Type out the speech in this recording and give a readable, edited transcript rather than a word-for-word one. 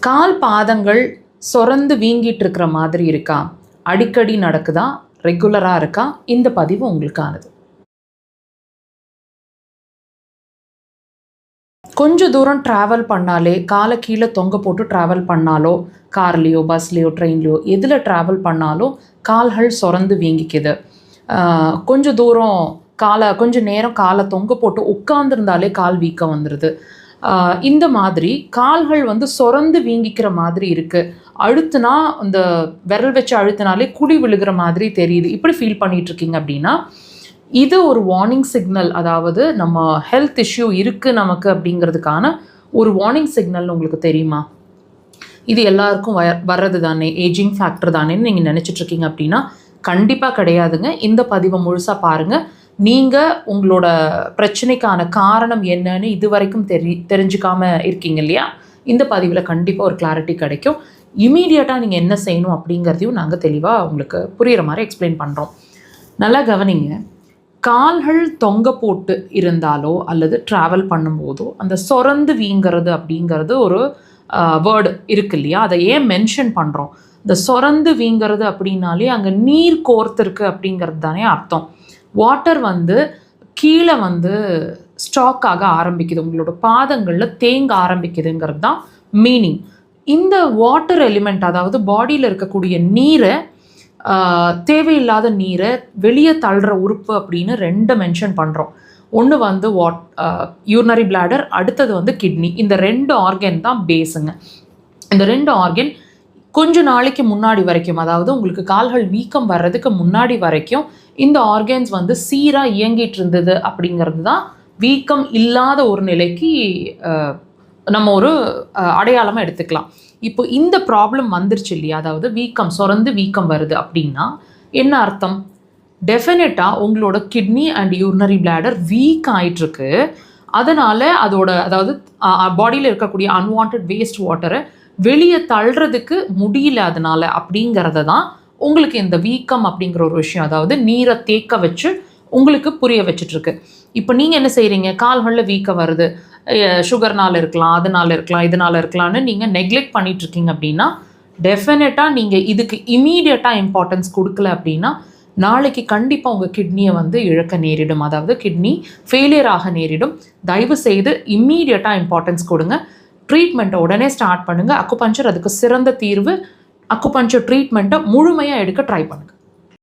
கால் பாதங்கள் சொரந்து வீங்கிட்டு இருக்கிற மாதிரி இருக்கா? அடிக்கடி நடக்குதா? ரெகுலராக இருக்கா? இந்த பதிவு உங்களுக்கானது. கொஞ்சம் தூரம் ட்ராவல் பண்ணாலே, காலை கீழே தொங்க போட்டு ட்ராவல் பண்ணாலோ, கார்லேயோ பஸ்லேயோ ட்ரெயின்லேயோ எதில் ட்ராவல் பண்ணாலும் கால்கள் சொரந்து வீங்கிக்குது. கொஞ்சம் தூரம் கொஞ்சம் நேரம் காலை தொங்க போட்டு உட்காந்துருந்தாலே கால் வீக்கம் வந்துடுது. இந்த மாதிரி கால்கள் சொரந்து வீங்கிக்கிற மாதிரி இருக்குது. அழுத்துனா இந்த விரல் வச்சு அழுத்தினாலே குழி விழுகிற மாதிரி தெரியுது. இப்படி ஃபீல் பண்ணிகிட்ருக்கீங்க அப்படின்னா இது ஒரு வார்னிங் சிக்னல். அதாவது நம்ம ஹெல்த் இஷ்யூ இருக்குது நமக்கு அப்படிங்கிறதுக்கான ஒரு வார்னிங் சிக்னல்னு உங்களுக்கு தெரியுமா? இது எல்லாருக்கும் வர்றது தானே, ஏஜிங் ஃபேக்டர் தானேன்னு நீங்கள் நினச்சிட்ருக்கீங்க அப்படின்னா கண்டிப்பாக கிடையாதுங்க. இந்த பதிவை முழுசாக பாருங்கள். நீங்கள் உங்களோட பிரச்சனைக்கான காரணம் என்னன்னு இது வரைக்கும் தெரிஞ்சுக்காமல் இருக்கீங்க இல்லையா? இந்த பதிவில் கண்டிப்பாக ஒரு கிளாரிட்டி கிடைக்கும். இமீடியட்டாக நீங்கள் என்ன செய்யணும் அப்படிங்கிறதையும் நாங்கள் தெளிவாக உங்களுக்கு புரிகிற மாதிரி எக்ஸ்பிளைன் பண்ணுறோம். நல்லா கவனிங்க. கால்கள் தொங்க போட்டு இருந்தாலோ அல்லது ட்ராவல் பண்ணும்போதோ அந்த சொரந்து வீங்கிறது அப்படிங்கிறது ஒரு வேர்டு இருக்கு இல்லையா? அதை ஏன் மென்ஷன் பண்ணுறோம்? இந்த சொரந்து வீங்கிறது அப்படின்னாலே அங்கே நீர் கோர்த்துருக்கு அப்படிங்கிறது தானே அர்த்தம். வாட்டர் கீழே ஸ்டாக் ஆக ஆரம்பிக்குது, உங்களோட பாதங்களில் தேங்க ஆரம்பிக்குதுங்கிறது தான் மீனிங். இந்த வாட்டர் எலிமெண்ட், அதாவது பாடியில் இருக்கக்கூடிய நீரை, தேவையில்லாத நீரை வெளியே தள்ளுற உறுப்பு அப்படின்னு ரெண்டு மென்ஷன் பண்ணுறோம். ஒன்று யூரினரி பிளாடர், அடுத்தது கிட்னி. இந்த ரெண்டு ஆர்கன் தான் பேஸுங்க. இந்த ரெண்டு ஆர்கன் கொஞ்ச நாளைக்கு முன்னாடி வரைக்கும், அதாவது உங்களுக்கு கால்கள் வீக்கம் வர்றதுக்கு முன்னாடி வரைக்கும் இந்த ஆர்கன்ஸ் சீராக இயங்கிட்டு இருந்தது அப்படிங்கிறது தான் வீக்கம் இல்லாத ஒரு நிலைக்கு நம்ம ஒரு அடையாளமாக எடுத்துக்கலாம். இப்போ இந்த ப்ராப்ளம் வந்துருச்சு இல்லையா? அதாவது வீக்கம், சொரந்து வீக்கம் வருது அப்படின்னா என்ன அர்த்தம்? டெஃபினட்டாக உங்களோட kidney and urinary bladder week ஆகிட்டுருக்கு. அதனால் அதாவது பாடியில் இருக்கக்கூடிய அன்வான்ட் வேஸ்ட் வாட்டரை வெளியே தள்ளுறதுக்கு முடியல அதனால் அப்படிங்கிறத தான் உங்களுக்கு இந்த வீக்கம் அப்படிங்கிற ஒரு விஷயம், அதாவது நீரை தேக்க வச்சு உங்களுக்கு புரிய வச்சிட்ருக்கு. இப்போ நீங்கள் என்ன செய்கிறீங்க? கால்களில் வீக்கம் வருது, சுகர்னால் இருக்கலாம், அதனால் இருக்கலாம், இதனால் இருக்கலாம்னு நீங்கள் நெக்லெக்ட் பண்ணிகிட்ருக்கீங்க அப்படின்னா டெஃபினட்டாக நீங்கள் இதுக்கு இமீடியட்டாக இம்பார்ட்டன்ஸ் கொடுக்கல அப்படின்னா நாளைக்கு கண்டிப்பாக உங்கள் கிட்னியை இழக்க நேரிடும், அதாவது கிட்னி ஃபெயிலியர் ஆக நேரிடும். தயவு செய்து இம்மீடியட்டாக இம்பார்ட்டன்ஸ் கொடுங்க. ட்ரீட்மெண்ட்டை உடனே ஸ்டார்ட் பண்ணுங்கள். அக்குபஞ்சர் அதுக்கு சிறந்த தீர்வு. அக்குபஞ்சர் ட்ரீட்மெண்ட்டை முழுமையாக எடுக்க ட்ரை பண்ணுங்கள்.